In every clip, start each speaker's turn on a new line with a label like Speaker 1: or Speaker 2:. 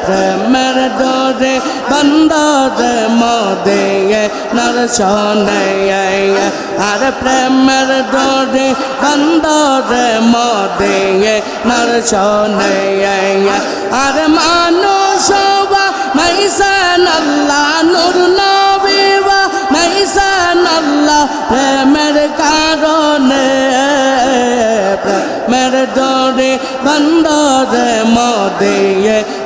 Speaker 1: প্রেমের ডোরে বন্দরে মোদে নরসনে আর প্রেমের ডোরে বন্দরে মোদে নরসনে আর মানুষ মাইসান আল্লাহ নূর নবী মাইসান আল্লাহ প্রেমের কারণে প্রেমের ডোরে বন্দরে মোদে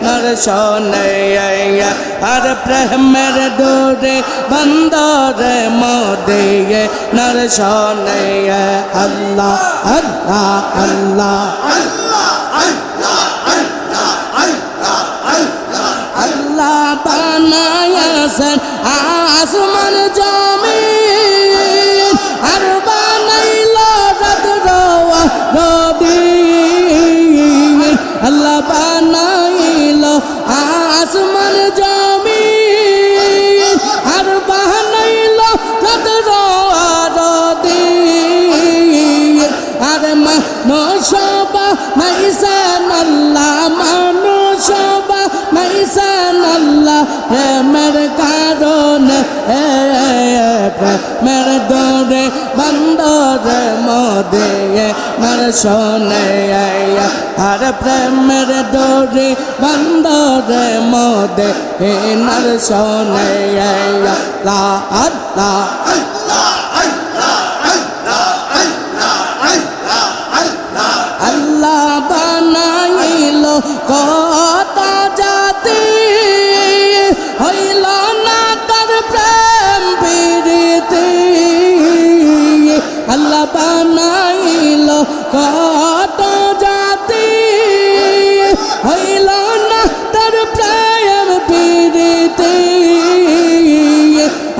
Speaker 1: নরসনে আর প্রেমের ডোরে বন্দরে মোদে নরসনে আল্লাহ আল্লাহ আল্লাহ আল্লাহ বানায়াছেন আসমান জমিন আর বানাইল রাত রবিন আল্লাহ বানাইল আসমান জমিন আর বানাইল রাত রবিন আর মানুষ মাইসান আল্লাহ মানুষ মাইসান আল্লাহ প্রেমের কারণে প্রেমের ডোরে বন্দরে মোদে নরসনে আর প্রেমের ডোরে বন্দরে মোদে নরসনে আল্লাহ আল্লাহ আল্লাহ বানাইল কত জাতি হইল না তার প্রেম প্রীতি আল্লাহ বানাইল কত জাতি হইল না তার প্রেম প্রীতি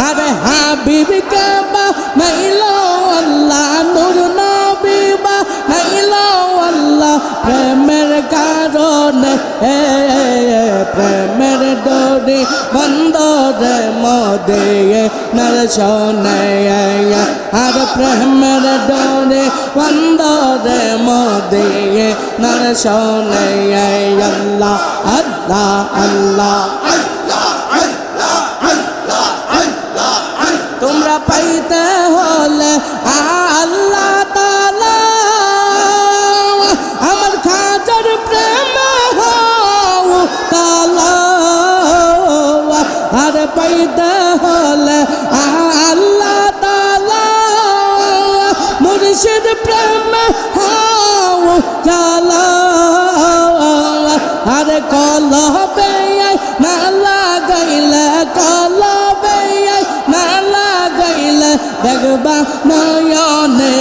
Speaker 1: আরে হাবিবকে বানাইল আল্লাহ নূর নবী বানাইল আল্লাহ প্রেমের কারণে প্রেমের ডোরে বন্দরে মোদে নরসনে আর প্রেমের ডোরে বন্দরে মোদে নরসনে আল্লাহ আল্লাহ আল্লাহ তোমরা পাইতে হলে আল্লাহ তাআলা আমার খাজার প্রেম হও তাআলা আর পাইতে হলে আল্লাহ তাআলা মুর্শিদ প্রেম হও তাআলা আর কলবে না লাগাইলে কলবে না লাগাইলে দেখবা নয়নে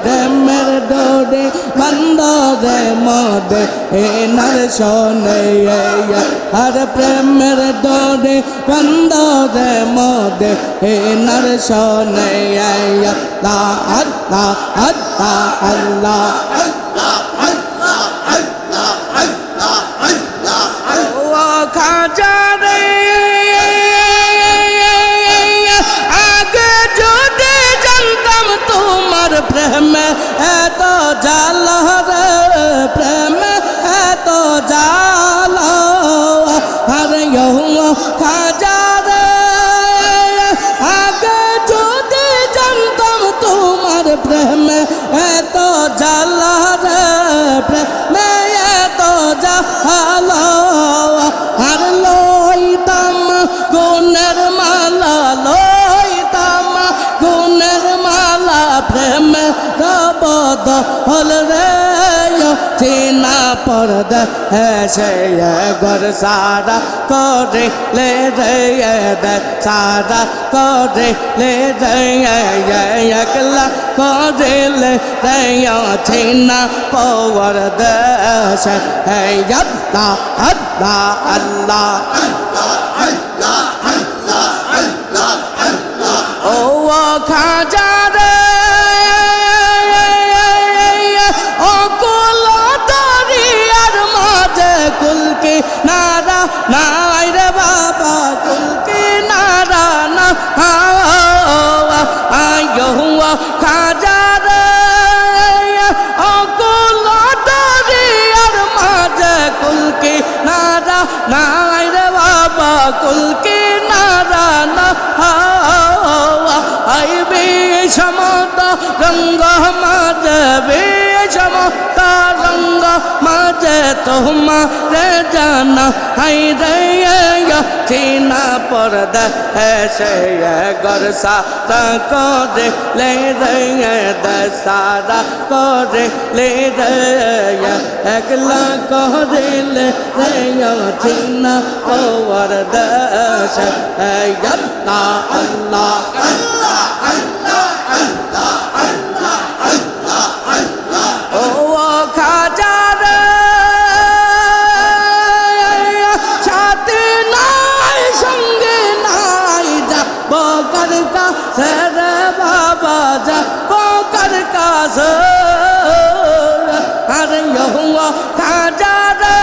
Speaker 1: প্রেমের ডোরে বন্দরে মোদে নরসনে আর প্রেমের ডোরে বন্দরে মোদে নরসনে আল্লাহ আল্লাহ আল্লাহ আল্লাহ খাজা রে আগে যদি জানতাম তোমার প্রেমে এত জালা রে প্রেমে এত জালা আরে খাজা রে আগে যদি জানতাম তোমার প্রেমে এত জালা রে প্রেমে এত জালা আর লইতাম গুণের মালা লইতাম গুণের মালা প্রেম রবদ হল রে চিনা পর্দ সে গর সারা করে লে রে সারা করে লে রে একলা করে লে রে চিনা পর্দ সে আল্লাহ আল্লাহ আল্লাহ ও খাজা রে ও কুল দরিয়ার মাঝে কুলকি নারা নাই রে বাবা কুলকি নারা না আয়ো খাজা রে ও কুল দরিয়ার মাঝে কুলকি নারা কুল কিনারা না হাওয়া আই বিষমত রঙ্গ মাঝে বিষমতা রঙ্গ মাঝে তোমারে জানা হাই রে চিনা পর্দা ऐसे गरसा करे ले रे दसारा करे ले रे एकला करे ले रे चिना पर्दा ऐसे अल्लाह अल्लाह सर बाबा जा पोकर का हर यहुआ खाजा रे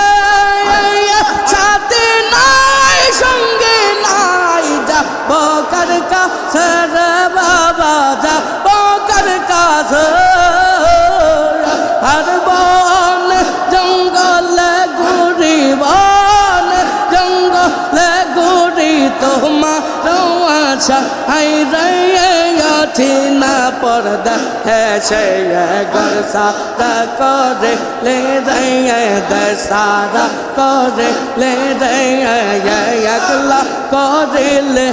Speaker 1: छाती नाय संगे नाय जा पोकर का सर बाबा जा पोकर का हर बन जंगल गुरी बन जंगल गुरी तुम्हारा आशा हाय रे चिना पर्दा ऐसे गरसा करे ले रे दसारा करे ले रे एकला करे ले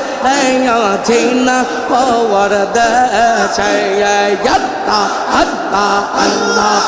Speaker 1: चिना पर्दा ऐसे अल्लाह अल्लाह अल्लाह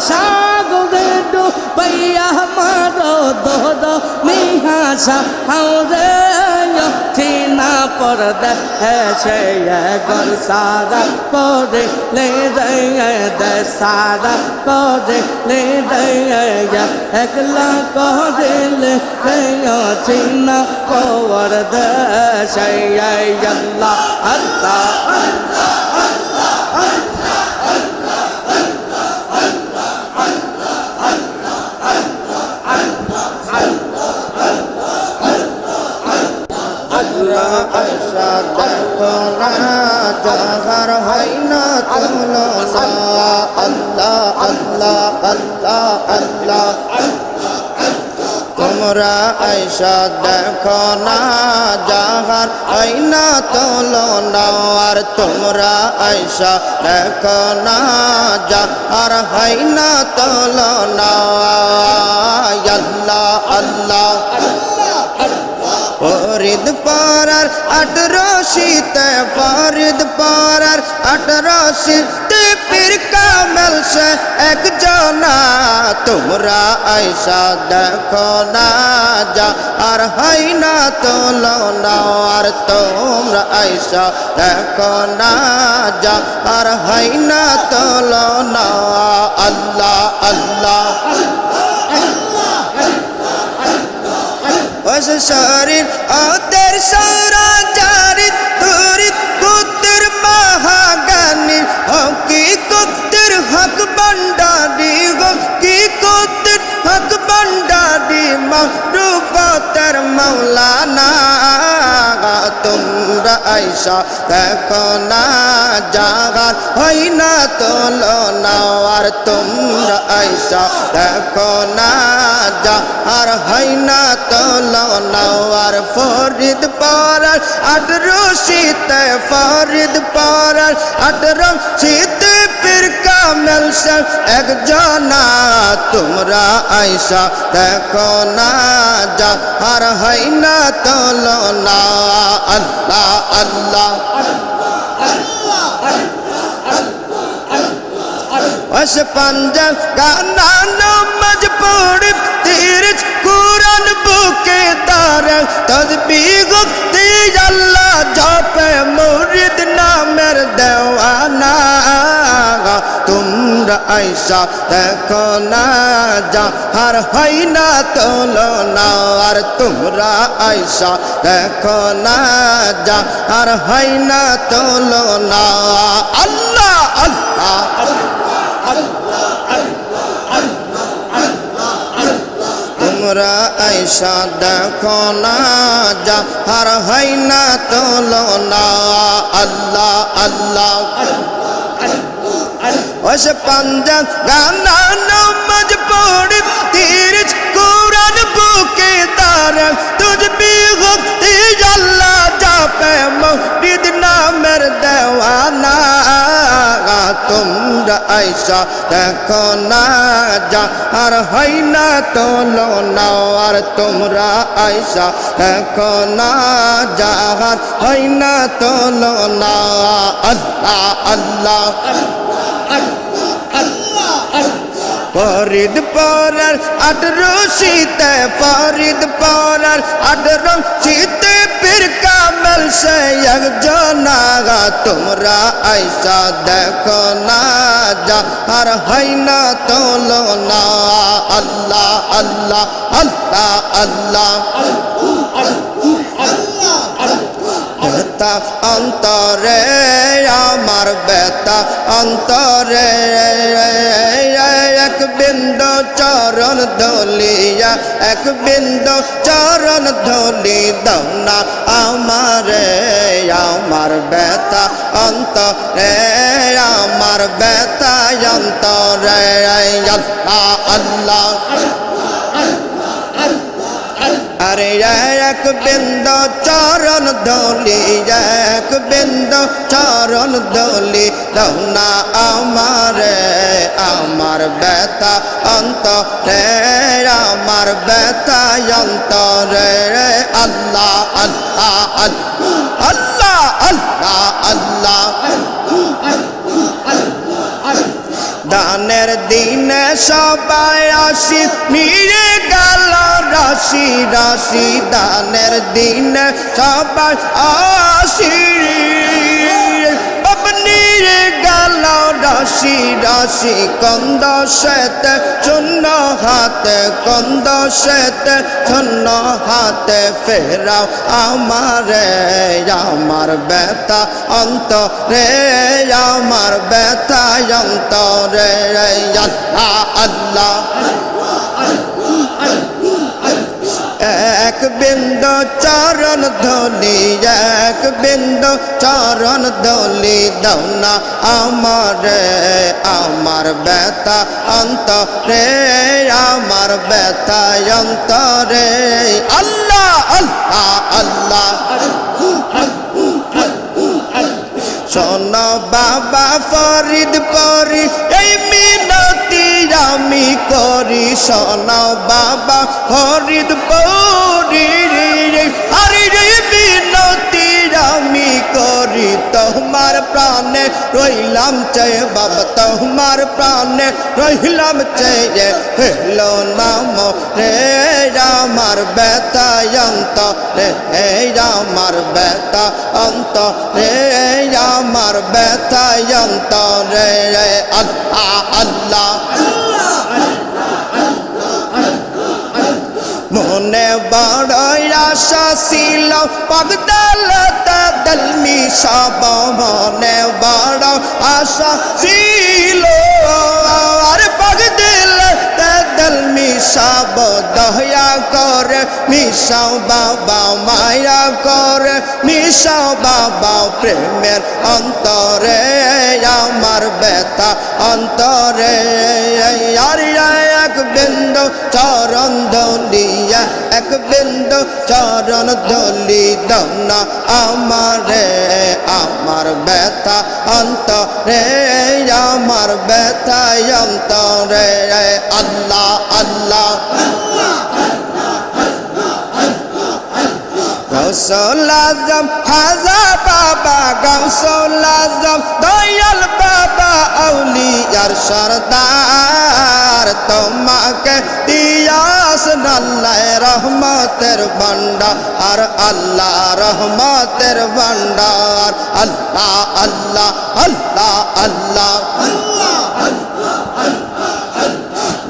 Speaker 1: सागरे डो भैया हमारो दो मिहासा हरे चिना पर्दा ऐसे गरसारा करे ले रे दसारा करे ले रे एकला करे ले चिना पर्दा ऐसे अल्लाह अल्लाह
Speaker 2: आशा देखो ना जहर है ना तुमलो अल्लाह अल्लाह अल्लाह अल्लाह तुमरा ऐसा देखो ना जहर है ना तुमलो और तुमरा ऐसा देखो ना जहर है ना तुमलो अल्लाह अल्लाह फरीद पारार 18 शीते फरीद पारार 18 शीते पीर कामिल से एक जना तुमरा ऐसा देखो ना जा और है ना तो लोना और तुमरा ऐसा देखो ना जा और है ना तो लोना अल्लाह अल्लाह बस शरीर आदर सारा जारी तुरी कुतर महागानी हो की कुतर हक बंडारी हो की कुतर हक बंडारी महरूबा तर मौलाना तुमरा ऐसा देखो ना जागर है ना तो लोना और तुमरा ऐसा देखो ना जागर है ना तो लोनार फरीद पारार 18 शीते फरीद पारार 18 शीते पीर कामिल से एक जना तुमरा ऐसा देखो ना जहर है ना तो लोना अल्लाह अल्लाह बस पंजल गाना नमाज पढ़ तीरज कुरान बुके तार तस्बीह गुफ्ती अल्लाह जापे मुरीद ना मेरे দেওয়ানা তোমরা আইসা দেখো না যাহার হয় না তুলনা আর তোমরা আইসা দেখো না যাহার হয় না তুলনা আল্লাহ আল্লাহ তোমরা আইসা দেখো না যাহার হয় না তুলনা আল্লাহ আল্লাহ ওস পাঞ্জাব গানা নমাজ পড়ে তিরিশ কুরআন বুকে দাঁড়ান তুঝ বিগতি আল্লাহ জাপে মৌলিদ নামের দেওয়ানা তোমরা আইসা দেখো না যাহার হয় না তুলনা আর তোমরা আইসা দেখো না যাহার হয় না তুলনা আল্লাহ আল্লাহ ফরিদ পরার 18 শীতে ফরিদ পরার 18 শীতে পীর কামেল সে একজন আগা তোমরা আইসা দেখো না যাহার হয় না তুলনা আল্লাহ আল্লাহ আল্লাহ আল্লাহ বেতা অন্তরে আমার বেতা অন্তরে এক বিন্দু চরণ ধলিয়া এক বিন্দু চরণ ধলি দাও না আমারে আমার বেতা অন্তরে আমার বেতা অন্তরে আল্লাহ আল্লাহ আরে এক বিন্দু চরণ ধলি এক বিন্দু চরণ ধলি দাও না আমারে আমার বেতা অন্তরে আমার বেতা অন্তরে আল্লাহ আল্লাহ আল্লাহ আল্লাহ আল্লাহ দানের দিনে সবাই আসি নিয়ে গেল রাশি রাশি দানের দিনে সবাই আসি নিয়ে গেল রাশি রাশি কন্দ সেতে শূন্য হাতে কন্দ সেতে শূন্য হাতে ফেরাও আমারে আমার বেতা অন্তরে আমার বেতা অন্তরে আল্লাহ আল্লাহ এক বিন্দু চরণ ধলি এক বিন্দু চরণ ধলি দাও না আমারে আমার বেতা অন্তরে আমার বেতা অন্তরে আল্লাহ আল্লাহ আল্লাহ শোনো বাবা ফরিদ পরি এই মিনতি আমি করি শোনো বাবা ফরিদ পরি আরে মিনতি আমি করি তোমার প্রাণে রইলাম চেয়ে বাবা তোমার প্রাণে রইলাম চেয়ে হেলো নাম রে আমার বেতা অন্ত রে আমার বেতা অন্ত রে আমার বেতা অন্তরে আল্লাহ আল্লাহ মনে বড় আশা ছিল পাগদালতা দলমি সব মনে বড় আশা ছিল আর পাগদালতা দলমি সব দয়া করে মিশাও বাবা মায়া করে মিশাও বাবা প্রেমের অন্তরে আমার বেতা অন্তরে আর এক বিন্দু চরণ ধলিয়া এক বিন্দু চরণ ধলি দাও না আমারে আমার বেতা অন্তরে আমার বেতা অন্তরে আল্লাহ আল্লাহ গৌসুল আজম খাজা বাবা গৌসুল আজম দয়াল বাবা আউলিয়ার সরদার তোমাকে দিয়াস আল্লাহ রহমতের ভান্ডার আল্লাহ রহমতের ভান্ডার আল্লাহ আল্লাহ আল্লাহ আল্লাহ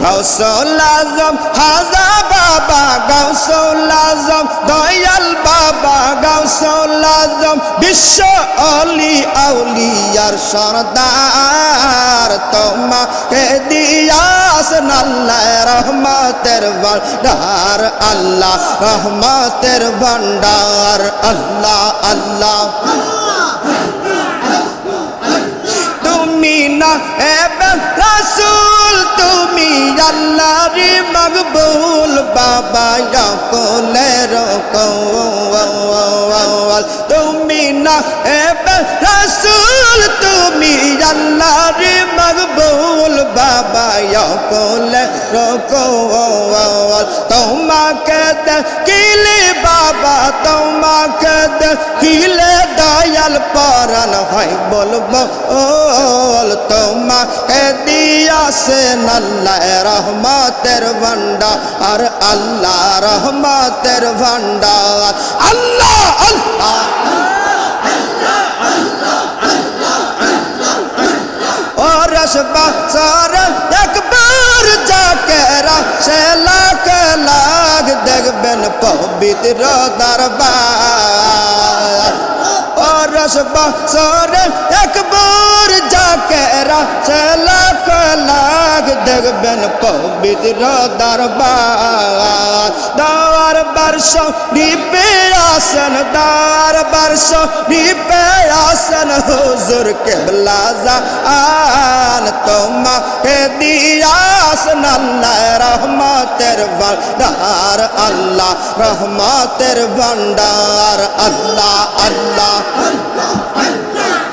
Speaker 2: গাউসুল আজম হাজা বাবা গাউসুল আজম দয়াল বাবা গাউসুল আজম বিশ্ব অলি আউলিয়ার সরদার তোমাকে দিয়াছেন আল্লাহ রহমতের ভান্ডার আল্লাহ রহমতের ভান্ডার আল্লাহ আল্লাহ তুমি না এবং রাসূল তুমি আল্লাহর মকবুল বাবা ইয়াকুলের কওয়াল তুমি না এবং রাসূল তুমি আল্লাহর মকবুল বাবা ইয়াকুলের কওয়াল তোমাকে দেখিলে বাবা তোমাকে দেখিলে দয়াল পরাণ হয় বলবো তোমাকে দিয়াছেন আল্লাহ রহমতের ভান্ডার আল্লাহ রহমতের ভান্ডার আল্লাহ আল্লাহ ও রসবা সর একবার যাকেরা সে লাখ লাখ দেখবেন পবিত্র দরবার ও রসবা সর একবার যাকেরা সে লাখ লাখ দেখবেন পবিত্র দরবার দার বর্ষ নিপে আসন দার বর্ষ নিপে আসন হুজুর কেবলা জান তোমাকে দিয়াছেন আল্লাহ রহমতের ভান্ডার আল্লাহ রহমতের ভান্ডার আল্লাহ আল্লাহ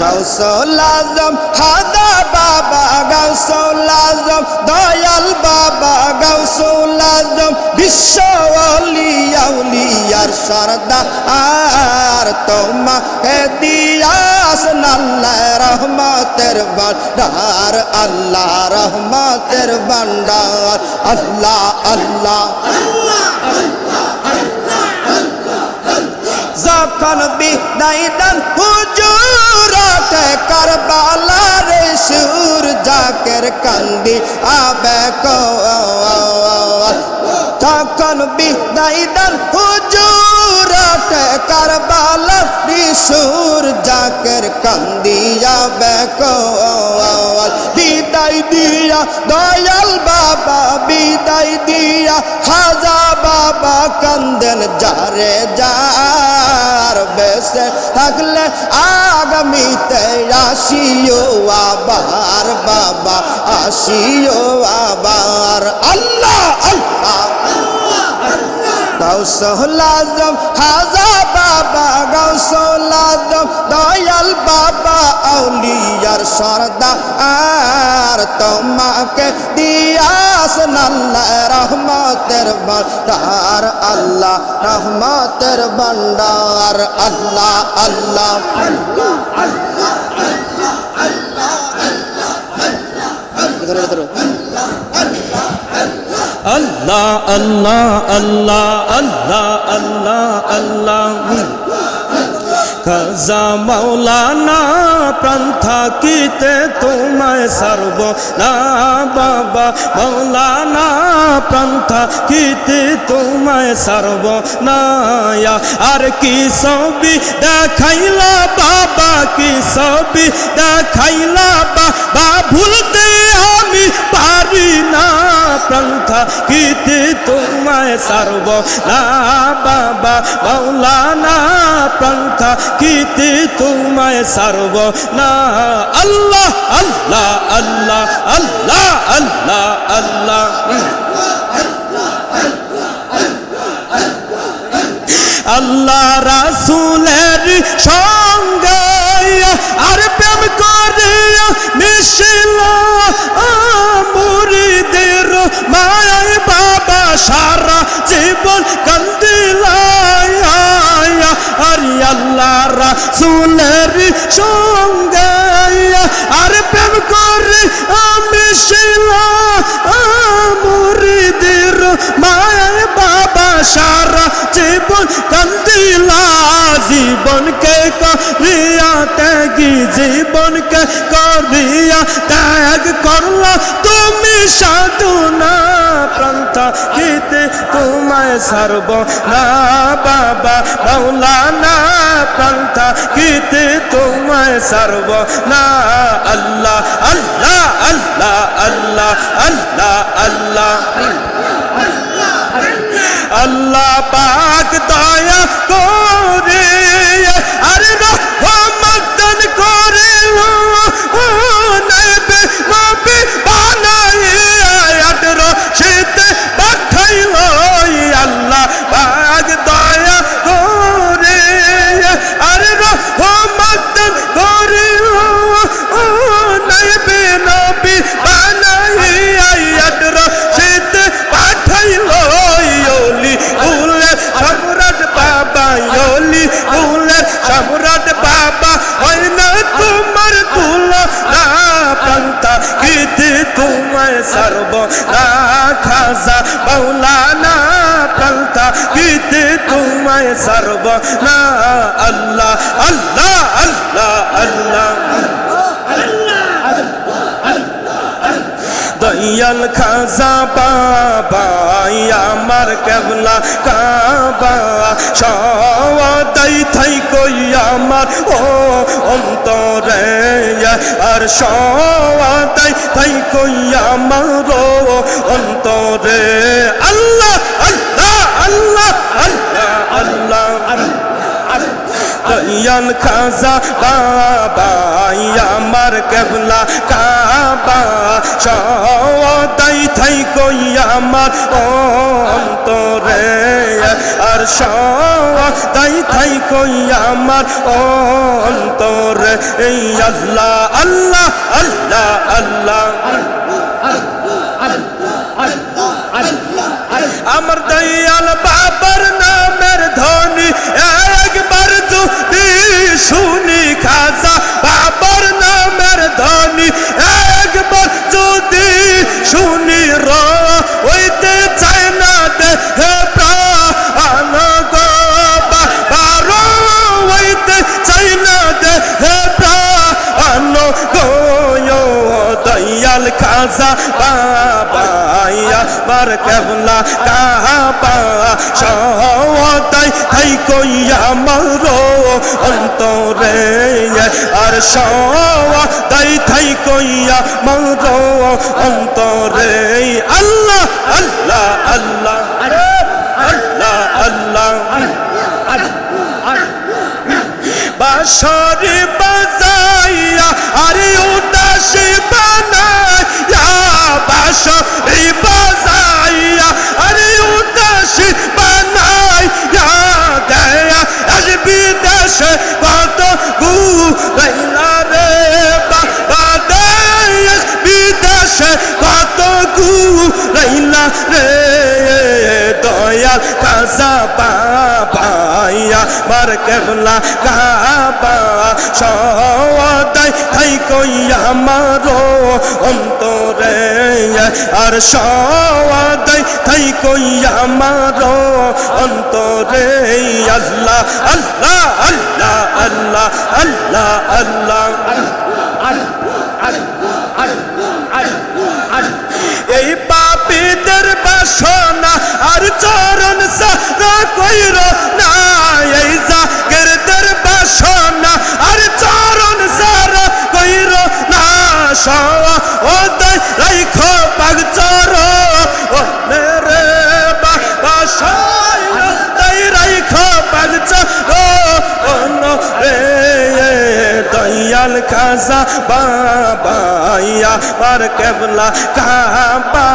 Speaker 2: গাউসুল আজম হাদা বাবা গাউসুল আজম দয়াল বাবা গাউসুল আজম বিশ্ব ওলি আউলিয়ার সরদার তোমাকে দিয়াছেন আল্লাহ রহমতের ভান্ডার আল্লাহ রহমতের ভান্ডার আল্লাহ আল্লাহ যখন বিদায় দেন হুজুরাতে কারবালার সুর জাকের কান্দি আবে যখন বিদায় দেন হুজুরাতে কারবালার সুর জাকের কান্দি আবে বিদায় দিয়া দয়াল বাবা বিদায় দিয়া খাজা বাবা কান্দেন যারে যার বেসে থাকলে আগামীতে আসিও আবার বাবা আসিও আবার আল্লাহ আল্লাহ গাউসুল আজম হাজা বাবা গাউসুল আজম দয়াল বাবা আউলিয়ার সরদার তোমাকে দিয়াছেন আল্লাহ রহমতের ভান্ডার আল্লাহ রহমতের ভান্ডার আল্লাহ আল্লাহ আল্লাহ
Speaker 1: আল্লাহ আল্লাহ আল্লাহ আল্লাহ আল্লাহ আল্লাহ খাজা মাওলানা প্রাণ থাকিতে তোমায় সারব না বাবা মাওলানা প্রাণ থাকিতে তোমায় সারব না আর কি ছবি দেখাইলা বাবা কি ছবি দেখাইলা বাবা ভুলতে আমি পারি না প্রাণ থাকিতে তোমায় সারব না বাবা মাওলানা প্রাণ থাকিতে তোমায় সারব না আল্লাহ আল্লাহ আল্লাহ আল্লাহ আল্লাহ আল্লাহ আল্লাহ রাসূলের সঙ্গে আর প্রেম করে মিশিল মুরিদের মায়ায় বাবা সারা জীবন কান্দিলায় আর আল্লাহ রাসূলের সঙ্গে আর প্রেম করে মিশিল মুরিদের মায়ায় বাবা সারা জীবন কান্দিলা জীবনকে করিয়া ত্যাগী জীবনকে করিয়া ত্যাগ করলা তুমি সাধনা প্রান্তা গীতে তোমায় সারব না বাবা মাওলানা প্রান্তা গীতে তোমায় সারব না আল্লাহ আল্লাহ আল্লাহ আল্লাহ আল্লাহ আল্লাহ আল্লাহ পাক দয়া করে আর রহমত দান করে নবী নবী বানাইয়া আটর শীতে পাঠাইল আল্লাহ পাক দয়া করে আর রহমত দান করে নবী নবী বানাইয়া আটর শীতে পাঠাইল সম্রাট বাবা ওলি ফুলের সম্রাট বাবা হয় না তোমার তুলো না পান্তা গীতে তোমায় সারব না খাজা মাওলানা পান্তা গীতে তোমায় সারব না আল্লাহ আল্লাহ আল্লাহ আল্লাহ দয়াল খাজা বাবা আমার কেবলা কাবা সওয়াদাই থাই কই আমার ও অন্তরে আর সওয়াদাই থাই কই আমার ও অন্তরে আল্লাহ আল্লাহ আল্লাহ আল্লাহ আল্লাহ দয়াল খাজা বাবা আমার কেবলা কাবা সওয়াদাই থাই কই আমার অন্তরে আর সওয়াদাই থাই কই আমার অন্তরে এই আল্লাহ আল্লাহ আল্লাহ আল্লাহ আমার দয়াল বাবার নামের ধ্বনি একবার যদি শুনি খাজা বাবার নামের ধ্বনি একবার যদি শুনি হইতে চায় না দেহে প্রাণ গো বাবার হইতে চায় না দেহে প্রাণ গো দয়াল খাজা বাবা আমার কেবলা কাবা সওয়াদাই থাই কই আমার অন্তরে আর সওয়াদাই থাই কই আমার অন্তরে আল্লাহ আল্লাহ আল্লাহ আল্লাহ আল্লাহ বাঁশরি বাজাইয়া আরে উদাসী বানাইয়া বাঁশরি বাজাইয়া আরে উদাসী বানাইয়া দেয়া আসবি দেশে কত গুলাইলা রে বাবা দেশ বিদেশে কত গুলাইলা রে দয়াল খাজা বাবা আমার কেবলা কাবা সওয়াদাই থাই কই আমার অন্তরে আর সওয়াদাই থাই কই আমার অন্তরে আল্লাহ আল্লাহ আল্লাহ আল্লাহ আল্লাহ আল্লাহ এই পাপীদের বাসনা আর চরণ সারা কইর না এই জাগিরদের বাসনা আর চরণ সারা কইর না সওয়াদাই রাইখো পাক চরণ রে বাবা সওয়াদাই রাইখো পাক চরণ রে দয়াল খাজা বাবা আমার কেবলা কাবা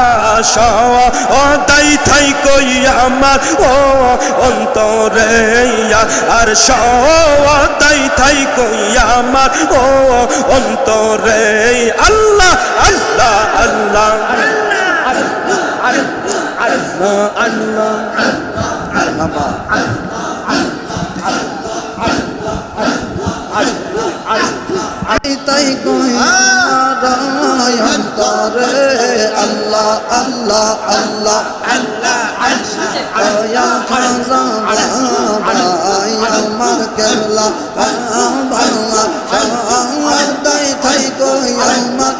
Speaker 1: সওয়াদাই থাই কই আমার ও অন্তরে আর সওয়াদাই থাই কই আমার ও অন্তরে আল্লাহ আল্লাহ আল্লাহ আল্লাহ আল্লাহ
Speaker 2: তাই কই অন্তরে আল্লাহ আল্লাহ আল্লাহ আল্লাহ يا خزا يا مركب لا داي تايكو يا مر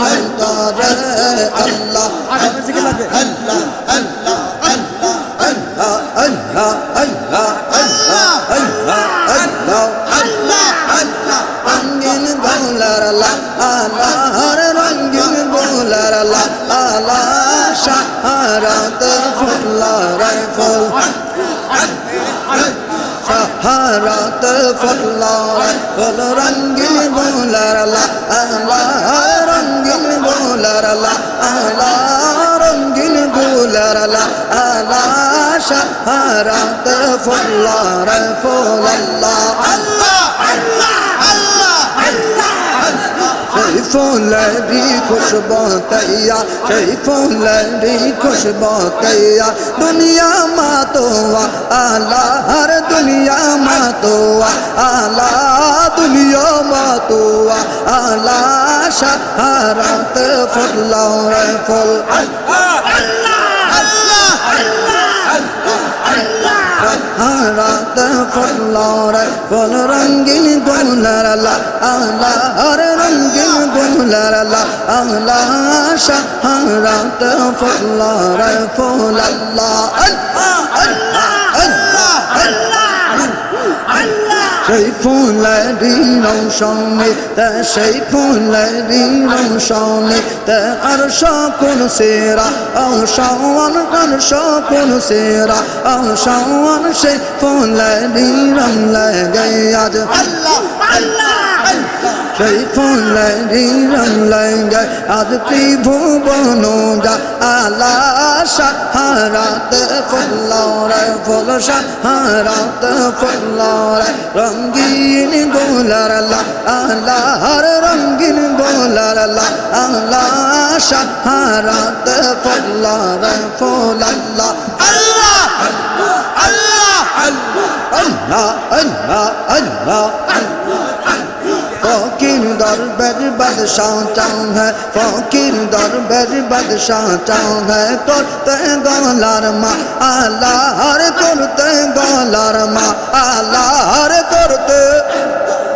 Speaker 2: ينتظر الله রঙিন গোলার রঙিন গোলার শাহারাত ফুল্লার ফুল শাহারাত ফুল্লার ফুল রঙিন গোলার রঙিন গোলার রঙিন গোলার শাহারাত ফুল্লার ফুল আল্লাহ সেই ফুলেরই খুশবু তৈয়া সেই ফুলেরই খুশবু তৈয়া দুনিয়া মাতোয়া আলা হর দুনিয়া মাতোয়া আলা দুনিয়া মাতোয়া আলা শাহারাত ফুল্লার ফুল শাহারাত ফুল্লার ফুল রঙিন গোলার আল্লাহর রঙিন গোলার আল্লাহ শাহারাত ফুল্লার ফুল আল্লাহ সেই ফুলেরই রৌশনে সেই ফুলেরই রৌশনে আর সকল সেরা শাওয়ান আর সকল সেরা শাওয়ান সেই ফুলেরই রং লাগে আজ সেই ফুলেরই রং লাগে আজ ত্রিভুবন যা আলা শাহারাত ফুল্লার ফুল শাহারাত ফুল্লার রঙিন গোলার আল্লাহর রঙিন গোলার আল্লাহ শাহারাত ফুল্লার ফুল আল্লাহ আল্লাহ আল্লাহ আল্লাহ আল্লাহ আল্লাহ ফকির দরবার বাদশাহ চাও है ফকির দরবার বাদশাহ চাও है করতে গলার মা আল্লাহর করতে গলার মা আল্লাহর করতে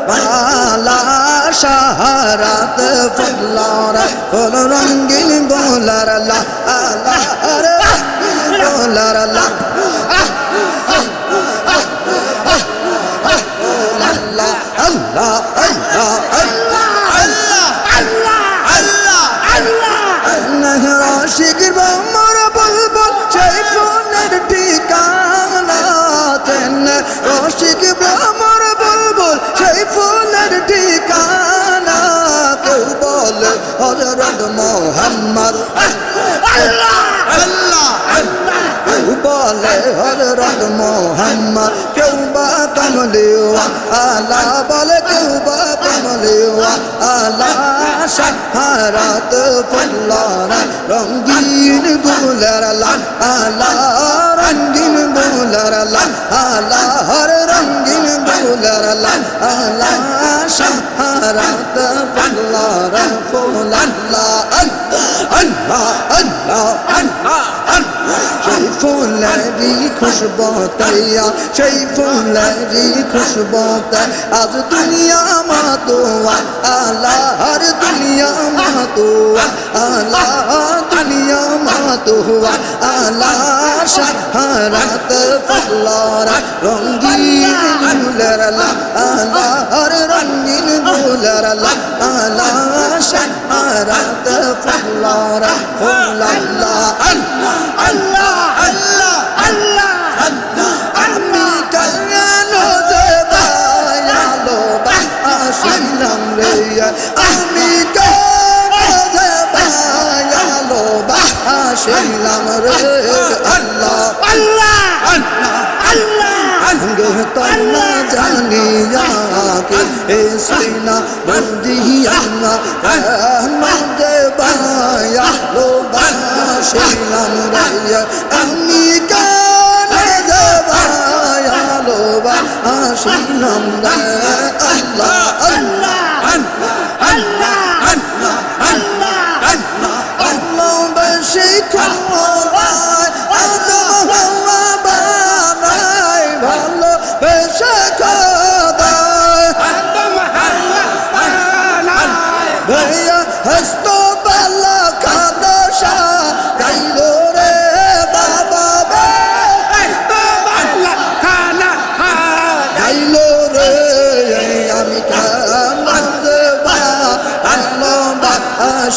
Speaker 2: আলা শাহারাত ফুল্লার ফুল রঙিন গোলার আল্লাহর গোলার আল্লাহ আল্লাহ আল্লাহ রশিক মোর বুলবুল সেই ফুলের ঠিকানা রশিক মোর বুলবুল সেই ফুলের ঠিকানা কেউ বলে হযরত মুহাম্মদ আল্লাহ আল্লাহ কেউ বলে হযরত মুহাম্মদ কেউ বা কমলিওয়া আলা বলে কেউ বা কমলিওয়া আলা শাহারাত ফুল্লার রঙিন গোলার আলা রঙিন গোলার আলা হর রঙিন গোলার আলা শাহারাত ফুল্লার ফুল আল্লাহ আল্লাহ আল্লাহ আল্লাহ সেই ফুলেরই খুশবু তৈয়া সেই ফুলেরই খুশবু আজ দুনিয়া মাতোয়া আল্লাহর দুনিয়া মাতোয়া আল্লাহ দুনিয়া মাতোয়া আল্লাহ শাহারাত ফুল্লার রঙিন গোলার আল্লাহর রঙিন গোলার আল্লাহ শাহারাত ফুল্লার ফুল আল্লাহ আল্লাহ আল্লাহ আল্লাহ আমি কালো দেবায়ালো আসিলাম রে আমি কালো দেবায়ালো আসিলাম রে আল্লাহ আল্লাহ আল্লাহ আল্লাহ তোমরা জানিয়া কে এসিনা বন্দিয়া দেবায়ালো আসিলাম রে আমি কালো দেবায়ালো আসিলাম রে আল্লাহ আল্লাহ আল্লাহ আল্লাহ আল্লাহ আল্লাহ আল্লাহ বেশি খোলা আদম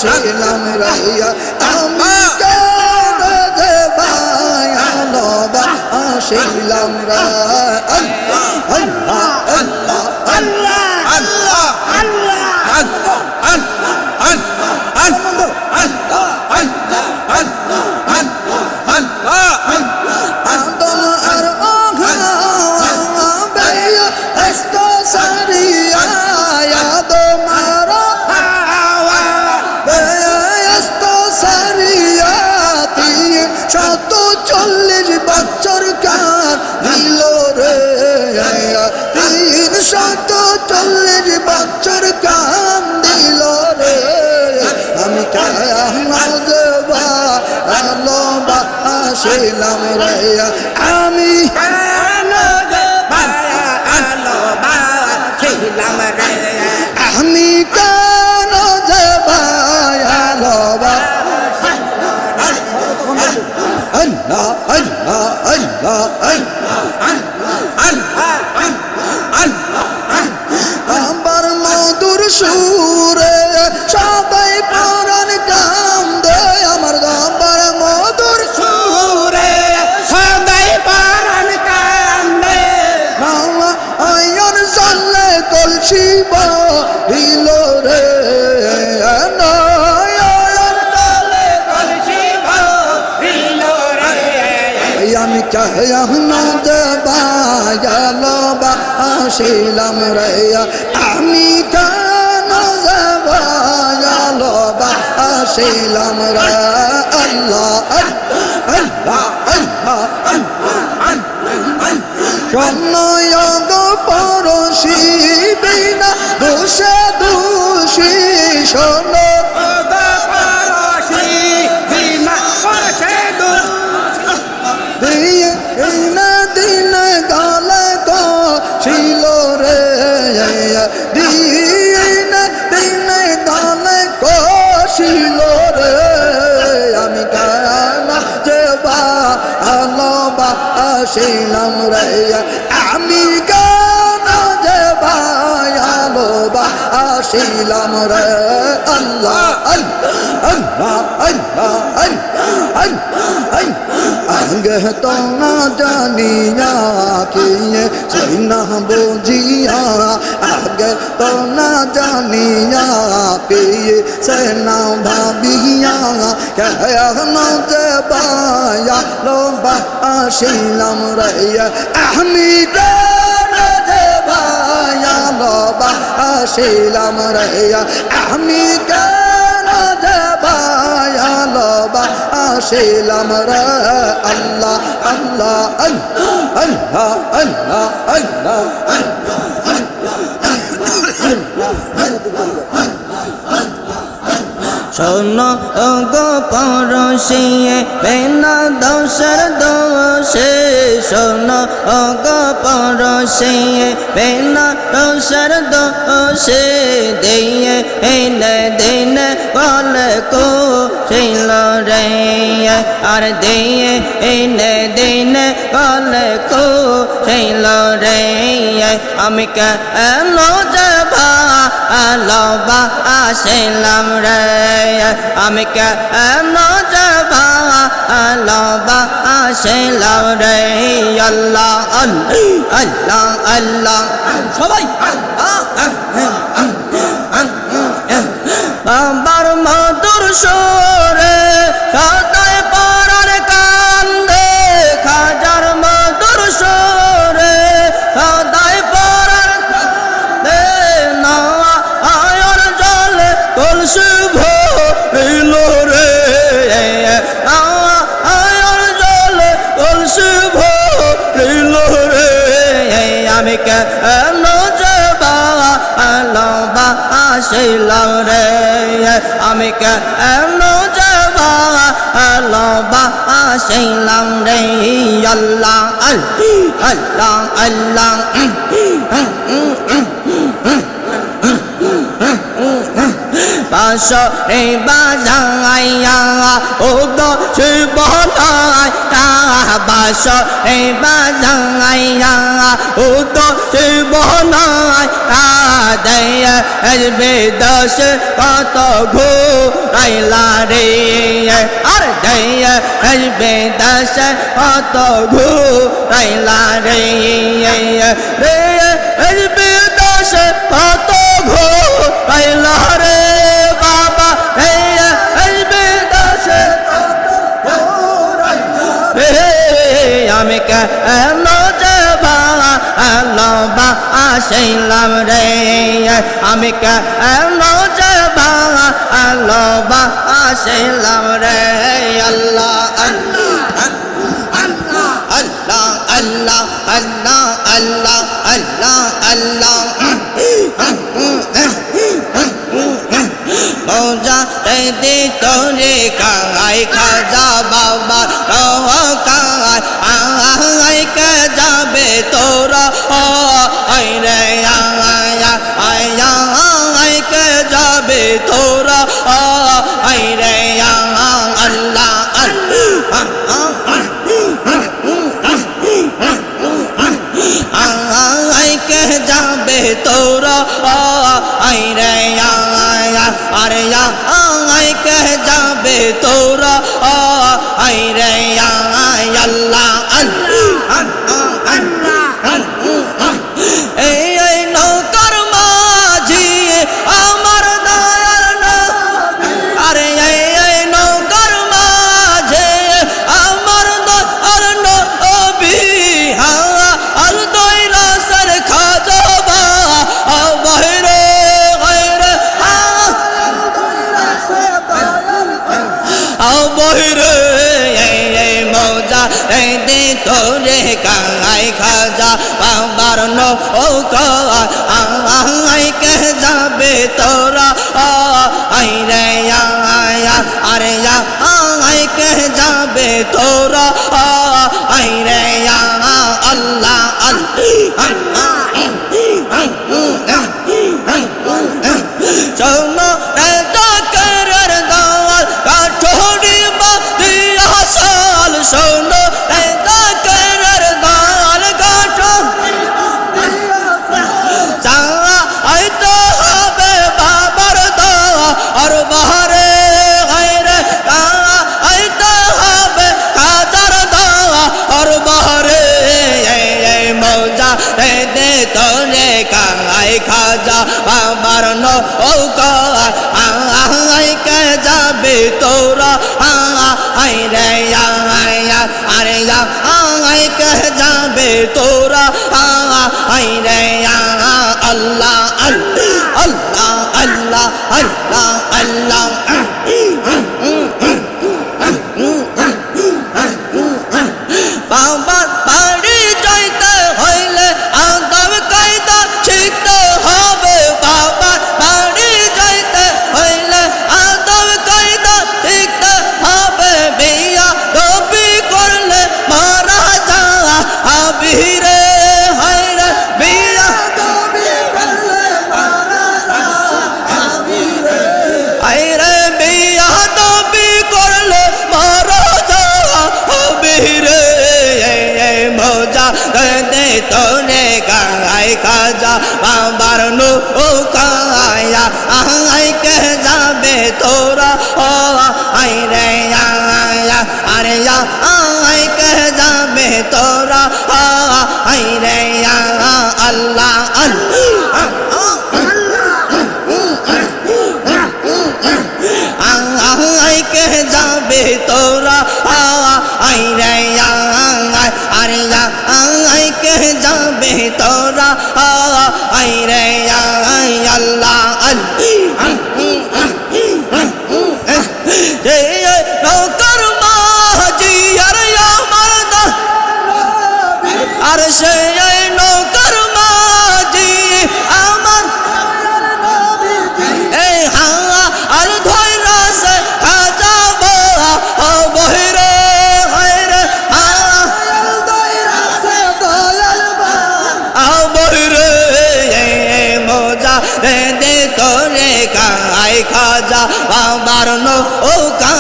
Speaker 2: আসিলাম রাইয়া আমি কেন যে ভালোবাসিলাম রে আল্লাহ আল্লাহ আল্লাহ
Speaker 1: আল্লাহ আল্লাহ
Speaker 2: আদম আর হাওয়া এস্ত সারিয়া আদম আর হাওয়া এস্ত সারিয়া 340 বছর কার দিল রে 340 বছর কার দিল রে আমি কেন দেবা ভালোবাসিলাম রে আমি
Speaker 1: কেন দেবা ভালোবাসিলাম রে
Speaker 2: আমি কেন দেবা আল্লাহ আল্লাহ আল্লাহ আমার মধুর সুরে সবাই পরাণ কান্দে আমার আমার মধুর
Speaker 1: সুরে সদাই পরাণ কান্দে
Speaker 2: আয়ন চলে কলসি বহিল রে আমি কেন ভালোবাসিলাম রে আমি কেন ভালোবাসিলাম রে আল্লাহ আল্লাহ আল্লাহ সময়গ পরশি বিনা দোষে দোষী শোনো দিন গালে ছিল রে দিন গালে ছিল রে আমি কেন যে ভালোবাসিলাম রে আমি কেন যে ভালোবাসিলাম রে আল্লাহ আল্লাহ আল্লাহ আল্লাহ আগে তো না জানিয়া কে সেই না বুঝিয়া আগে তো না জানিয়া কে সে না ভাবিয়া কেন যে ভালোবাসিলাম রে আমি কেন যে ভালোবাসিলাম রে আমি কেন যে ভালোবাসিলাম রে আল্লাহ আল্লাহ আল্লাহ আল্লাহ আল্লাহ
Speaker 1: শোনো গো পরশিয়ে বেনা দোষের দোষে শোনো গো পরশিয়ে বেনা দোষের দোষে দিয়ে এনে দিনে বলে কো ছিল রে আর দিয়ে এনে দিনে বলে কো ছিল রে আমি কেন যাবা ভালোবাসিলাম রে আমি কেন যাবা ভালোবাসিলাম রে আল্লাহ আল্লাহ আল্লাহ সবাই বাবার মধুর সুরে সদাই পরাণ কান্দে খাজার মধুর সুরে সদাই পরাণ কান্দে না আয়র জলে কলসি ভরিল রে আয়র জলে কলসি ভরিল রে আমি কেন যাবা ভালোবাসিলাম রে আমি কেন যাবা ভালোবাসিলাম রে আল্লাহ আল্লাহ আল্লাহ পাশে বাজাইয়া ও দো শিবনায় বাশে বাজাইয়া ও দো শিবনায় দেয় আসবে দশ কত ঘুরাইলা রে আর দেয় আসবে দশ কত ঘুরাইলা রে রে আসবে দশ কত ঘুরাইলা রে বাবা রে আসবে দশ আমি কেন যাবা আসলাম রে আমি কেন যাবা আসলাম রে আল্লাহ আল্লাহ আল্লাহ আল্লাহ আল্লাহ আল্লাহ আল্লাহ আল্লাহ মৌজা দে তোরে কাই খাজা বাবা রহ কাই আই কে যাবে তোরা আই রে আয়া আয়া আই কে যাবে তোরা আই রে আল্লাহ আই কে যাবে তোরা আই রে আয়া আরে আই কে যাবে তোরা আই রে আল্লাহ এই নৌকার মাঝি আমার দয়াল নবী আরে এই নৌকার মাঝে আমার দয়াল নবী আর দয়াল সর খাজবা বহরে গয়রে বহরে মৌজা দে তোরে কাই খাজা বাবার নৌকা আই কে যাবে তোরা আই রে আয়া আরে আই কে যাবে তোরা আই রে আল্লাহ আল্লাহ চলো রে জাকেরের দাওয়াল কাঠোরি বাদিয়া সাল শোনো রে জাকেরের দাওয়াল কাঠোরি বাদিয়া আইতে হবে বাবার দাওয়া আর বাহারে গায়রে আইতে হবে কাজার দাওয়া আর বাহারে মৌজা দে তোরে কাই খাজা বাবার নৌকা আই কে যাবে তোরা আই রে আয়া আরে আই কে যাবে তোরা আই রে আল্লাহ আল্লাহ আল্লাহ আল্লাহ আল্লাহ বাবার বাড়ি যাইতে হইলে আদব কায়দা শিখতে হবে বাবার বাড়ি যাইতে হইলে আদব কায়দা শিখতে হবে বিয়া নবী করলে মারা যাবি রে হায়রে বিয়া নবী করলে মারা যাবি রে হায়রে বিয়া নবী করলে মারা যাবি রে মৌজা দে তোরে গাই খাজা বাবার নৌকা আই কে যাবে তোরা আই রে আয়া আরে আই কে যাবে তোরা আই রে আল্লাহ আই কে যাবে তোরা আই রে আরে আই কে যাবে তোরা আই রে আল্লাহ নৌকার মাঝি আর আমার আর সে নৌকার মাঝি আমার এই আর ধৈরা সে খাজাব বহিরে হয়রে বহিরে মোজা দে তোরে কাই খাজা বাবার নৌকা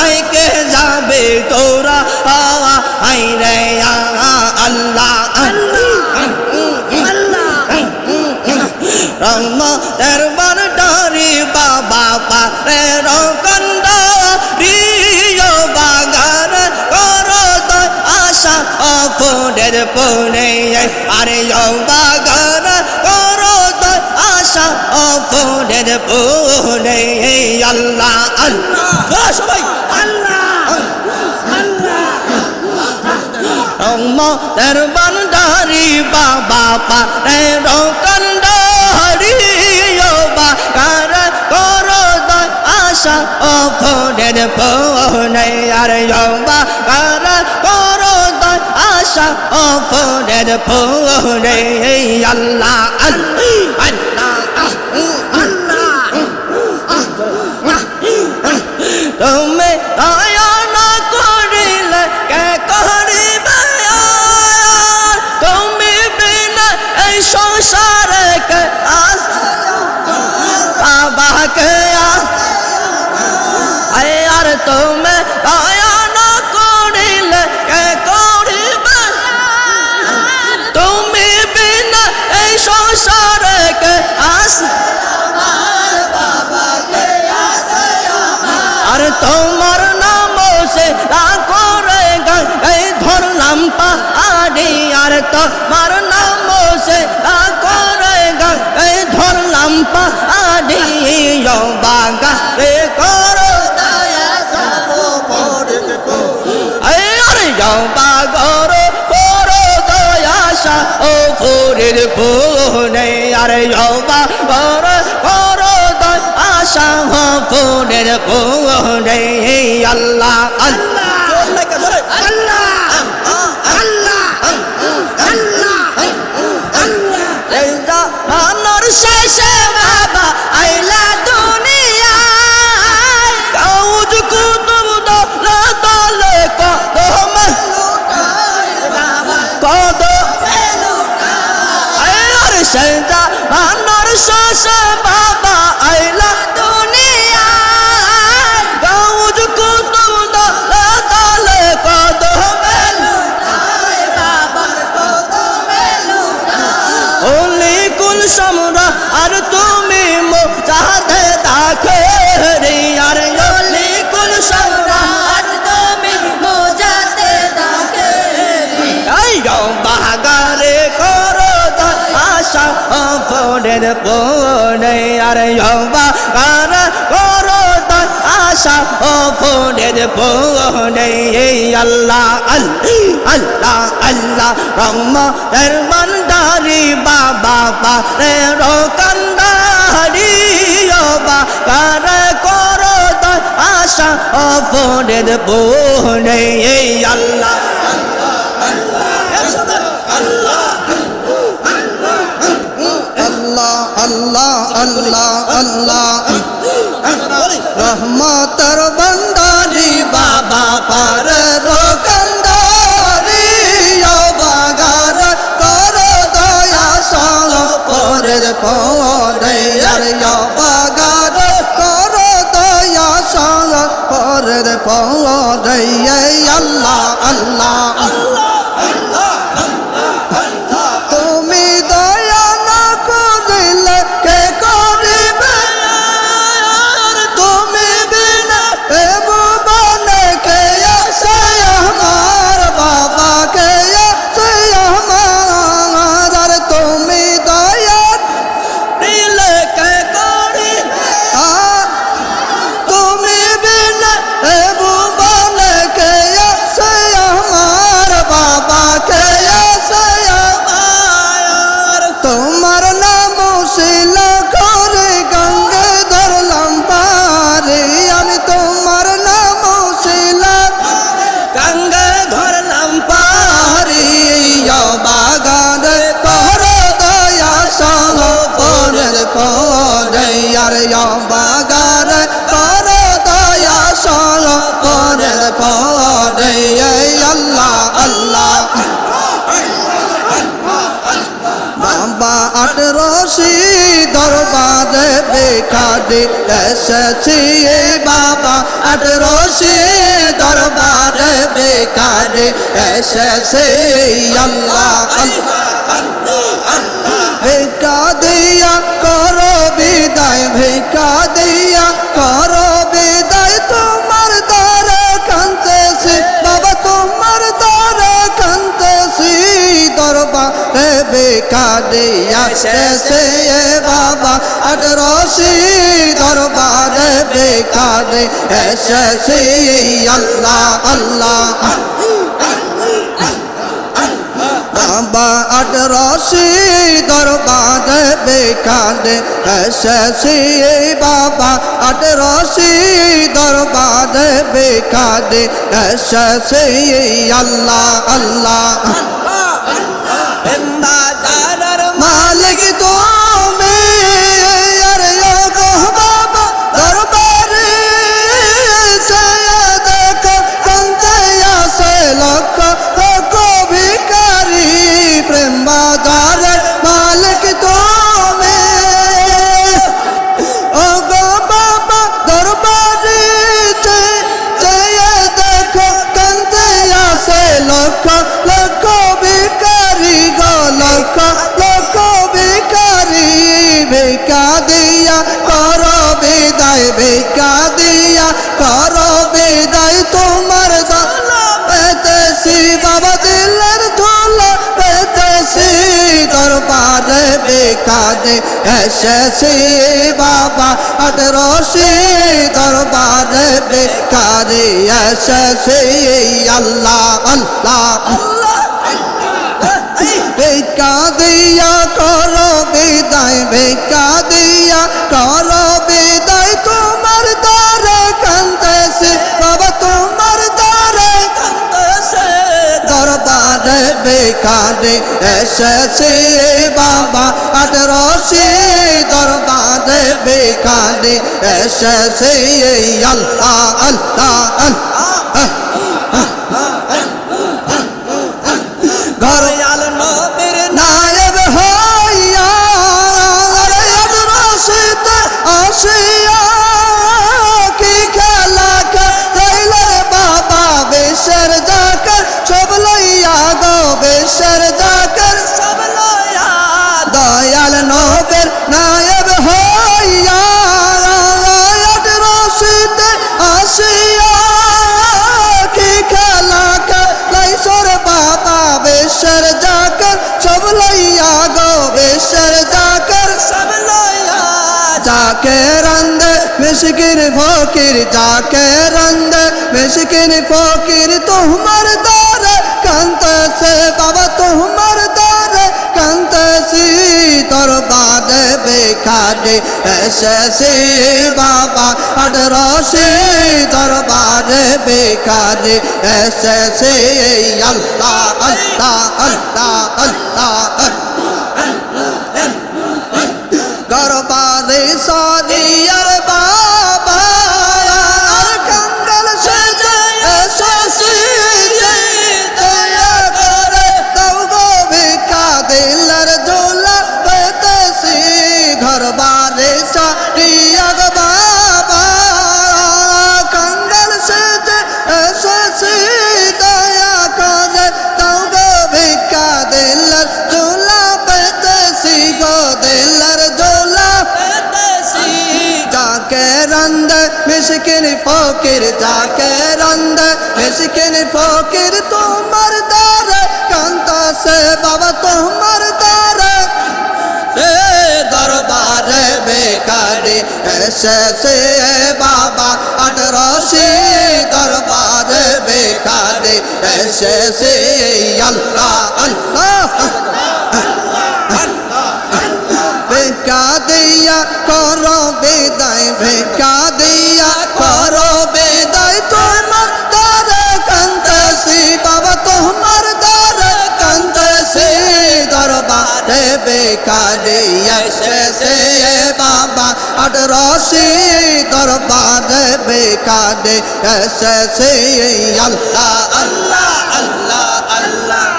Speaker 1: আই কে যাবে তোরা আই রে আল্লাহ রহমতের বন্ডারি বাবা পারে রকন্ডারি ও বাগান করো তো আশা ও ফুলের পুনে আরে ও বাগান করো তো আশা ও ফুলের পুনে আল্লাহ আল্লাহ সবাই রহমতের বন্ডারি বাবা পারে রকন্ডারি ও বাগান করো তো আশা ও ফুলের পুনে আরে ও বাগান করো তো আশা ও ফুলের পুনে আল্লাহ আল্লাহ আল্লাহ তুমি দয়া না করিলে কে করিবে তুমি বিনা এই সংসারে কে বাবাকে আর তুমি দয়া না করিলে কে করিবে তুমি বিনা এই সংসারে কে আর তোমার নাম সে করে এই ধরলাম পাহাড়ি আর তোমার নাম সে করে এই ধরলাম পাহাড়ি বাগা রে করো আরে বাগর করো দয়াশা ও ফুরের ফুনে আরে বাগর করো আশা হো ফুলের পুনে আল্লাহ আল্লাহ আল্লাহ আল্লাহ আল্লাহ আল্লাহ শেষে বাবা আইলা দুনিয়ায় কাউজ কুতুব দলে কদম আর সেজা আল্লাহর শেষে বাবা আইলা সমরা আর তুমি মোজাদে দাখেরি আর ওলি কুল সমরা আর তুমি মোজাদে দাখেরি এই বাগারে করো তো আশা ফুলের পুনে আর বাগার করো তো আশা ফুলের পুনে আল্লাহ আল্লাহ আল্লাহ রহমতের বন্ডারি বাবা পারে রকন্ডারি ও বাগান করো তো আশা ফুলের পুনে আল্লাহ
Speaker 2: আল্লাহ আল্লাহ আল্লাহ রহমতের বন্ডারি বাবা পারে রকন্ডারি ও বাগান করো দয়া সঙ্গ পরের পরে আরে বাগান করো দয়া সঙ্গ পরের পরে আল্লাহ আল্লাহ তুমি দয়া না করিলে কে করিবে তুমি বিনা এ ভুবনে কে আছে আমার বাবা কে আছে আমার আর তুমি দয়া
Speaker 1: দিলে কে করিবে
Speaker 2: তুমি বিনা এ ভুবনে কে আছে আমার বাবা কে আছে আমার তোমার নাম শিল করে গঙ্গে ধরলাম পারে আমি তোমার নাম শিল
Speaker 1: গঙ্গা ধরলাম
Speaker 2: পারি বাগান কর দয়া সহ পরের পরে আর বাগান কর দয়া সহ পরের পরে আল্লাহ আল্লাহ বাবা 18 দরবারে বেকারে এসেছি বাবা 18 দরবারে বেকারে এসেছি আল্লাহ আল্লাহ বেকা দিয়া কাঁদে এসেছে বাবা আটরশি দরবারে বেকারে এসেছে আল্লাহ আল্লাহ বাবা আটরশি দরবারে বেকারে এসেছে বাবা আটরশি দরবারে বেকারে এসেছে আল্লাহ আল্লাহ মালিক তুমি আর গো বাবা দরবারে দেখো কান্তে আসে লক্ষ লক্ষ ভিখারি প্রেম বাজারের মালিক তুমি ও গো বাবা দরবারে দেখো কান্তে আসে লক্ষ লক্ষ ভিখারি গো লক্ষ লক্ষ ভিখারি ভিক্ষা দিয়া কর বিদায় ভিক্ষা দিয়া কর বিদায় তোমার পেতেছি বাবা দিলের ধুলা পেতেছি দরবারে বেকারে এসেছি বাবা আটরশি দরবারে বেকারে এসেছি আল্লাহ আল্লাহ ভিক্ষা দিয়া কর বিদায় ভিক্ষা দিয়া কর বিদায় তোমার দ্বারে কান্দেছে বাবা তোমার দ্বারে কান্দেছে দরবারে বেকারে এসেছে বাবা আটরশি দরবারে বেকারে এসেছে আল্লাহ আল্লাহ আল্লাহ ঘরয়াল নবীর নায়েব হইয়া রশিদ আসিয়া কি খেলা খেলাইলে বাবা বেশের জাকার সব লইয়া গো বেশের জাকার সব লইয়া দয়াল নবীর নায়েব হইয়া রশিদ আসিয়া কি খেলা খেলাইছর বাবা বেশের জাকার সব লইয়া গো বেশের জাকার সব লইয়া যাকে রন্দে মিশকির ফকির যাকে রন্দে মিশকির ফকির তোমার দ্বারে কান্তেছে বাবা তোমার দ্বারে কান্তেছি দরবারে বেকারে এসেছি বাবা আটরশি দরবারে বেকারে এসেছি আল্লাহ আল্লাহ আল্লাহ আল্লাহ গরবারে সাদিয়ার বাবা আর কঙ্গল সেজে এসেছি দয়া করে দাও গো ভিক্ষা দিলের ঝোলা পেতেছি ঘরবারে সাদিয়ার বাবা কঙ্গল সেজে এসেছি দয়া করে দাও গো ভিক্ষা দিলের ঝোলা পেতেছি গো দিলের ঝোলা পেতেছি যাকে রন্দে মিশকিন ফকির যাকে রন্দে মিশকিন ফকির তোমার দ্বারে কান্তাছে বাবা তোমার দ্বারে দরবারে বেকারে এসেছে বাবা আটরশি দরবারে বেকারে এসেছে আল্লাহ আল্লাহ ভিক্ষা দিয়া কর বিদায় ভিক্ষা দিয়া কর বিদায় তোমার দ্বারে কান্তেছি বাবা তোমার দ্বারে কান্তেছি দরবারে বেকারে এসেছে বাবা আটরশি দরবারে বেকারে এসেছে আল্লাহ আল্লাহ আল্লাহ আল্লাহ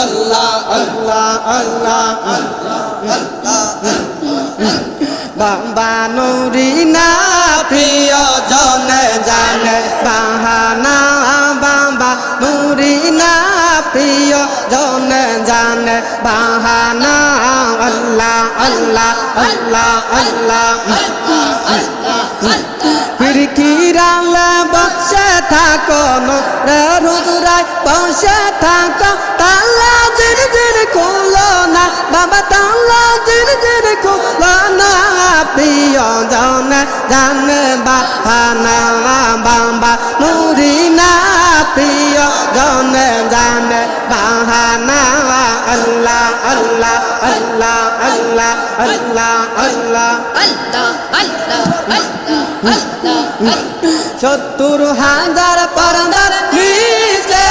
Speaker 2: আল্লাহ আল্লাহ আল্লাহ বাবা নুরি না প্রিয় জনে জানে বাহানা বাবা নুরি না প্রিয় জনে জানে বাহানা আল্লাহ আল্লাহ আল্লাহ আল্লাহ খিড়কিরালে বসে থাকো নূরের হুজুরায় বসে থাকো তালা ঝিরঝির খুলো না বাবা তালা ঝিরঝির খুলো না প্রিয় জনে জানে বাহানা বাবা নুরি না প্রিয় জনে জানে বাহানা আল্লাহ আল্লাহ আল্লাহ আল্লাহ আল্লাহ আল্লাহ সত্তর হাজার পর্দার নিচে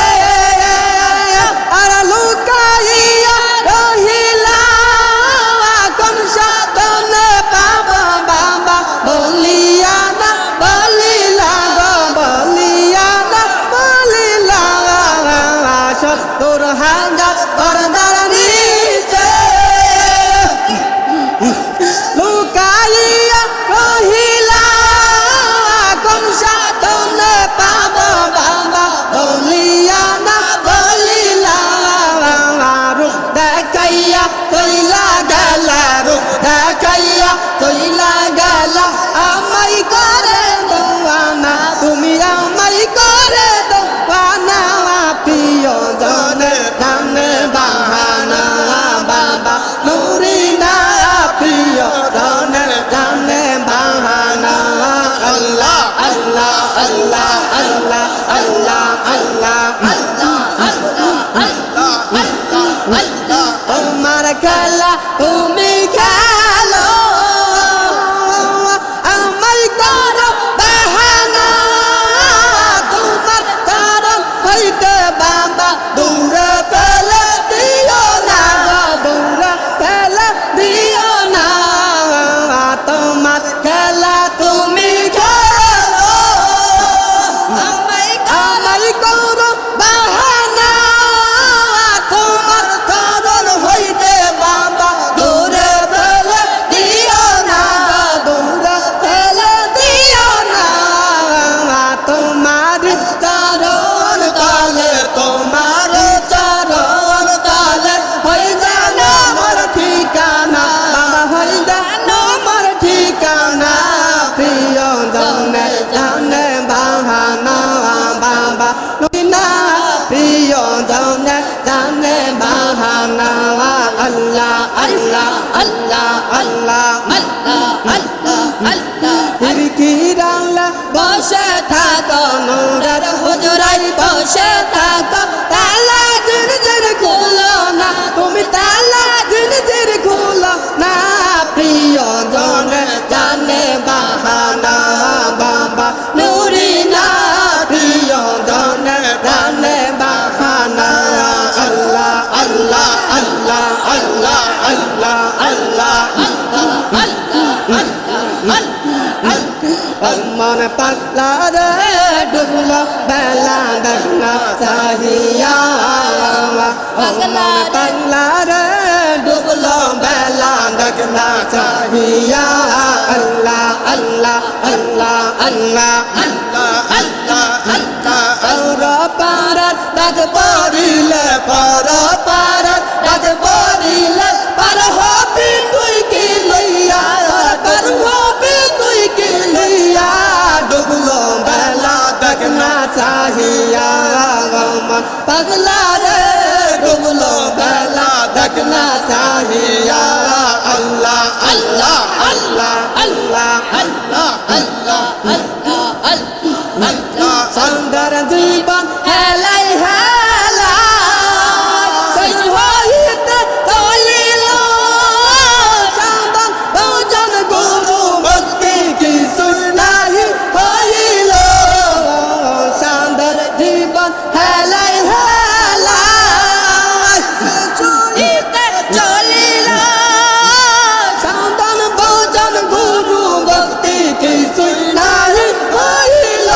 Speaker 2: আর লুকাইয়া রহিলা কোন সাধনে পাব বাবা বলিয়া না বলিলা গো বলিয়া না বলিলা সত্তর হাজার পর্দার নিচে লুকাইয়া রহিলা কোন সাধনে পাব বাবা বলিয়া না বলিলা রূপ দেখাইয়া তৈলা গেলা রূপ দেখাইয়া তৈলা গেলা আমাই করে দোয়ানা তুমি আমাই করে দোয়ানা প্রিয় জনে জানে বাহানা বাবা নুরি না প্রিয় জনে জানে বাহানা আল্লাহ আল্লাহ আল্লাহ আল্লাহ আল্লাহ আল্লাহ তোমার খেলা তুমি খেলো আমায় করো বাহানা তোমার কারণ হইতে বাবা দূরে ফেলে দিও না দূরে ফেলে দিও না তোমার খেলা তুমি খেলো আমায় করো বাহানা তোমার কারণ হইতে বাবা দূরে ফেলে দিও না দূরে ফেলে দিও না তোমার চরণ তলে তোমার চরণ তলে হয়ে যেন আমার ঠিকানা বাবা হয়ে যেন আমার ঠিকানা প্রিয় জনে জানে বাহানা বাবা না প্রিয় জনে জানে বাহানা আল্লাহ আল্লাহ আল্লাহ আল্লাহ খিড়কিরালে বসে থাকো নূরের হুজুরাই বসে থাকো তালা ঝিরঝির খুলো না তুমি তালা ঝিরঝির খুলো না প্রিয় জনে জানে বাহানা বাবা নুরি না প্রিয় জনে জানে বাহানা আল্লাহ আল্লাহ আল্লাহ আল্লাহ আল্লাহ আল্লাহ মন পাতলা রে ডুবলো বেলা দেখনা চাহিয়া মন পাতলা রে ডুবলো বেলা দেখনা চাহিয়া আল্লাহ আল্লাহ আল্লাহ আল্লাহ আর পারাত ডাক পড়িলে পারাত ডাক পড়িলে পার হবি তুই কি লইয়া পার হবি তুই কি লইয়া ডুবলো বেলা দেখনা চাহিয়া মন পাগলা রে ডুবলো বেলা দেখনা চাহিয়া আল্লাহ আল্লাহ আল্লাহ আল্লাহ আল্লাহ আল্লাহ আল্লাহ সুন্দর জীবন হেলাই হেলাই হইতে চলিল সাধন ভজন গুরু ভক্তি কিছু নাহি হইল সুন্দর জীবন হেলাই হেলাই হইতে চলিল সাধন ভজন গুরু ভক্তি কিছু নাহি হইল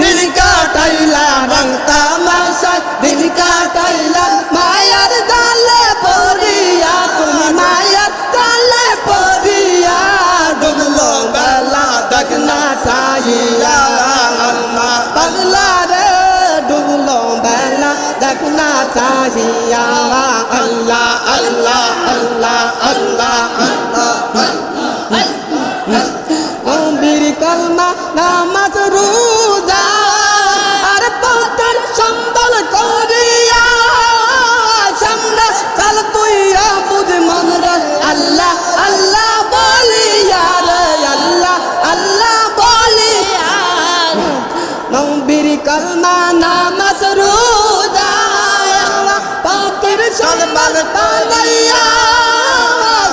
Speaker 2: দিন কাটাইলা রং তামাশায় দিন কাটাইলা মায়ার জালে পড়িয়া তুমি মায়ার জালে পড়িয়া ডুবলো বেলা দেখনা চাহিয়া আল্লাহ পাগলা রে ডুবলো বেলা দেখনা চাহিয়া আল্লাহ আল্লাহ আল্লাহ আল্লাহ আল্লাহ নামাজ রোজা পাকের সম্মান পালাইয়া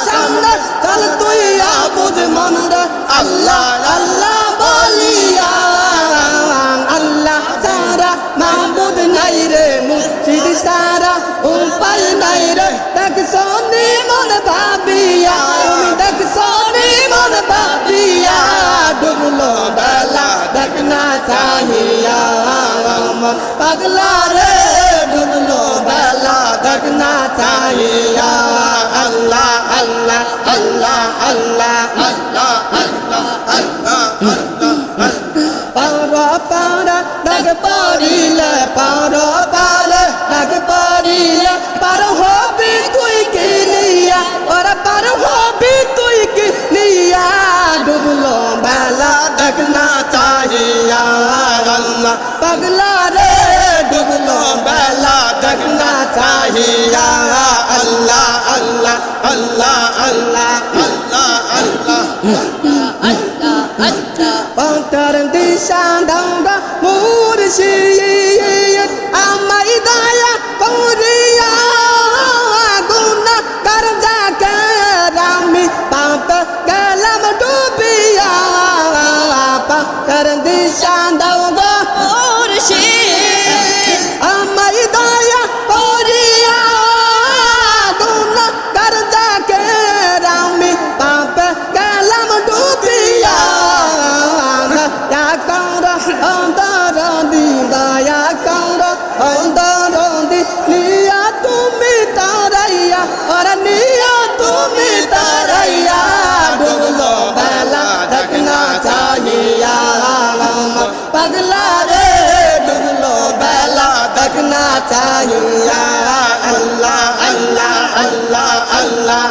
Speaker 2: সামনে চল তুই আবুদ মন্দ আল্লাহ আল্লাহ বলিয়া আল্লাহ সারা মাহবুদ নাই রে মুর্শিদ সারা উপায় নাই রে দেখ সোনি মন ভাবিয়া তুমি দেখ সোনি মন ভাবিয়া ডুবলো বেলা দেখনা চাহিয়া পাগলা রে ডুবলো বেলা দেখনা চাহিয়া আল্লাহ আল্লাহ আল্লাহ আল্লাহ আল্লাহ আল্লাহ আল্লাহ পারা পারা ডাক পারিলে পারা পারে ডাক পারিলে পার হবি তুই কি নিয়া ওরা পার হবি তুই কি নিয়া ডুবলো বেলা দেখনা চাহিয়া আল্লাহ পাগলা রে ডুবলো বেলা দেখনা চাহিয়া আল্লাহ আল্লাহ আল্লাহ আল্লাহ আল্লাহ আল্লাহ পাতার দিশা দাঙ্গা মুর্শিদ আমায় দয়া করিয়া গুনাহ কর যাকে রামি পাপ গেলাম ডুবিয়া পাতার দিশা দাঙ্গা মুর্শিদ আমায় দয়া করিয়া গুনাহ কর যাকে রামি পাপ গেলাম ডুবিয়া অন্তর দয়া কর অন্তর নিয়া তুমি তারাইয়া ওরা নিয়া তুমি তারাইয়া ডুবলো বেলা দেখনা চাহিয়া পাগলা রে ডুবলো বেলা দেখনা চাহিয়া আল্লাহ আল্লাহ আল্লাহ আল্লাহ